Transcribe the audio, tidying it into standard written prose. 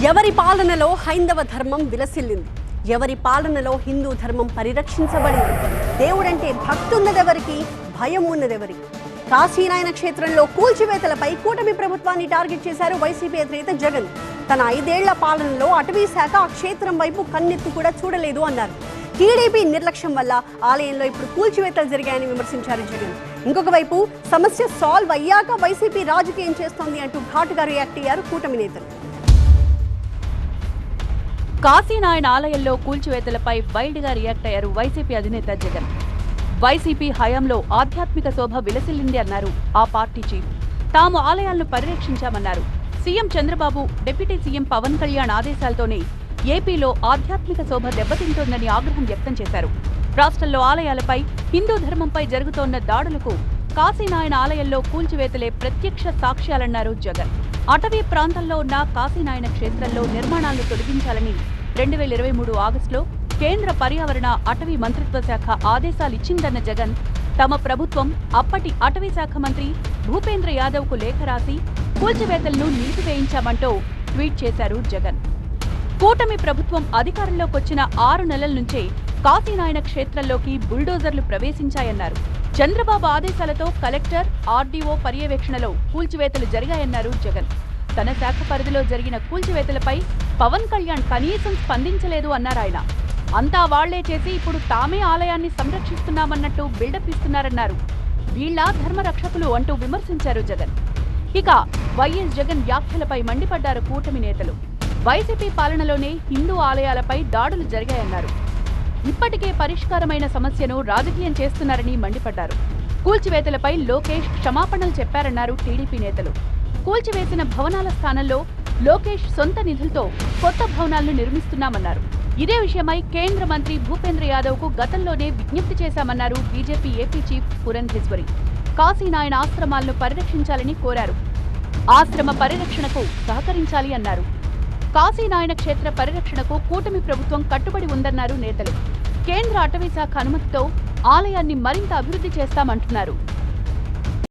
ఎవరి పాలనలో హైందవ ధర్మం విలసిల్లింది, ఎవరి పాలనలో హిందూ ధర్మం పరిరక్షించబడింది. దేవుడంటే భక్తి ఉన్నదెవరికి, భయం ఉన్నదెవరికి. కాశీనాయన క్షేత్రంలో కూల్చివేతలపై కూటమి ప్రభుత్వాన్ని టార్గెట్ చేశారు వైసీపీ అధినేత జగన్. తన 5 ఏళ్ల పాలనలో అటవీ శాఖ ఆ క్షేత్రం వైపు కన్నెత్తి కూడా చూడలేదు అన్నారు. టీడీపీ నిర్లక్ష్యం వల్ల ఆలయంలో ఇప్పుడు కూల్చివేతలు జరిగాయని విమర్శించారు జగన్. ఇంకొక వైపు సమస్య సాల్వ్ అయ్యాక వైసీపీ రాజకీయం చేస్తోంది అంటూ ఘాటుగా రియాక్ట్ అయ్యారు కూటమి నేతలు. కాశీనాయన ఆలయంలో కూల్చివేతలపై వైల్డ్ గా రియాక్ట్ అయ్యారు వైసీపీ అధినేత జగన్. వైసీపీ హయాంలో ఆధ్యాత్మిక శోభ విలసిల్లింది అన్నారు ఆ పార్టీ చీఫ్. తాము ఆలయాలను పరిరక్షించామన్నారు. CM Chandrababu, deputy CM Pawan Kalyan ఆదేశాలతోనే ఏపీలో ఆధ్యాత్మిక శోభ దెబ్బతింటోందని ఆగ్రహం వ్యక్తం చేశారు. రాష్ట్రంలో ఆలయాలపై, హిందూ ధర్మంపై జరుగుతోన్న దాడులకు కాశీనాయన ఆలయంలో కూల్చివేతలే ప్రత్యక్ష సాక్ష్యాలన్నారు జగన్. అటవీ ప్రాంతంలో ఉన్న కాశీనాయన క్షేత్రంలో నిర్మాణాలను తొలగించాలని 2023 ఆగస్టులో కేంద్ర పర్యావరణ, అటవీ మంత్రిత్వ శాఖ ఆదేశాలిచ్చిందన్న జగన్, తమ ప్రభుత్వం అప్పటి అటవీ శాఖ మంత్రి భూపేంద్ర యాదవ్కు లేఖ రాసి కూల్చివేతలను నిలిపివేయించామంటూ ట్వీట్ చేశారు జగన్. కూటమి ప్రభుత్వం అధికారంలోకొచ్చిన 6 నెలల నుంచే కాశీనాయన క్షేత్రంలోకి బుల్డోజర్లు ప్రవేశించాయన్నారు. చంద్రబాబు ఆదేశాలతో కలెక్టర్, ఆర్డీఓ పర్యవేక్షణలో కూల్చివేతలు జరిగాయన్నారు జగన్. తన శాఖ పరిధిలో జరిగిన కూల్చివేతలపై పవన్ కళ్యాణ్ కనీసం స్పందించలేదు అన్నారాయన. అంతా వాళ్లే చేసి ఇప్పుడు తామే ఆలయాన్ని సంరక్షిస్తున్నామన్నట్టు బిల్డప్ ఇస్తున్నారన్నారు. వీళ్ల ధర్మరక్షకులు అంటూ విమర్శించారు జగన్. ఇక వైఎస్ జగన్ వ్యాఖ్యలపై మండిపడ్డారు కూటమి నేతలు. వైసీపీ పాలనలోనే హిందూ ఆలయాలపై దాడులు జరిగాయన్నారు. ఇప్పటికే పరిష్కారమైన సమస్యను రాజకీయం చేస్తున్నారని మండిపడ్డారు. కూల్చివేతలపై లోకేష్ క్షమాపణలు చెప్పారన్నారు టీడీపీ నేతలు. కూల్చివేసిన భవనాల స్థానంలో లోకేష్ సొంత నిధులతో కొత్త భవనాలను నిర్మిస్తున్నామన్నారు. ఇదే విషయమై కేంద్ర మంత్రి భూపేంద్ర యాదవ్కు గతంలోనే విజ్ఞప్తి చేశామన్నారు BJP AP chief Purandeswari. Kasinayana ఆశ్రమాలను పరిరక్షించాలని కోరారు. ఆశ్రమ పరిరక్షణకు సహకరించాలి అన్నారు. కాశీనాయన క్షేత్ర పరిరక్షణకు కూటమి ప్రభుత్వం కట్టుబడి ఉందన్నారు నేతలు. కేంద్ర అటవీ శాఖ అనుమతితో ఆలయాన్ని మరింత అభివృద్ధి చేస్తామంటున్నారు.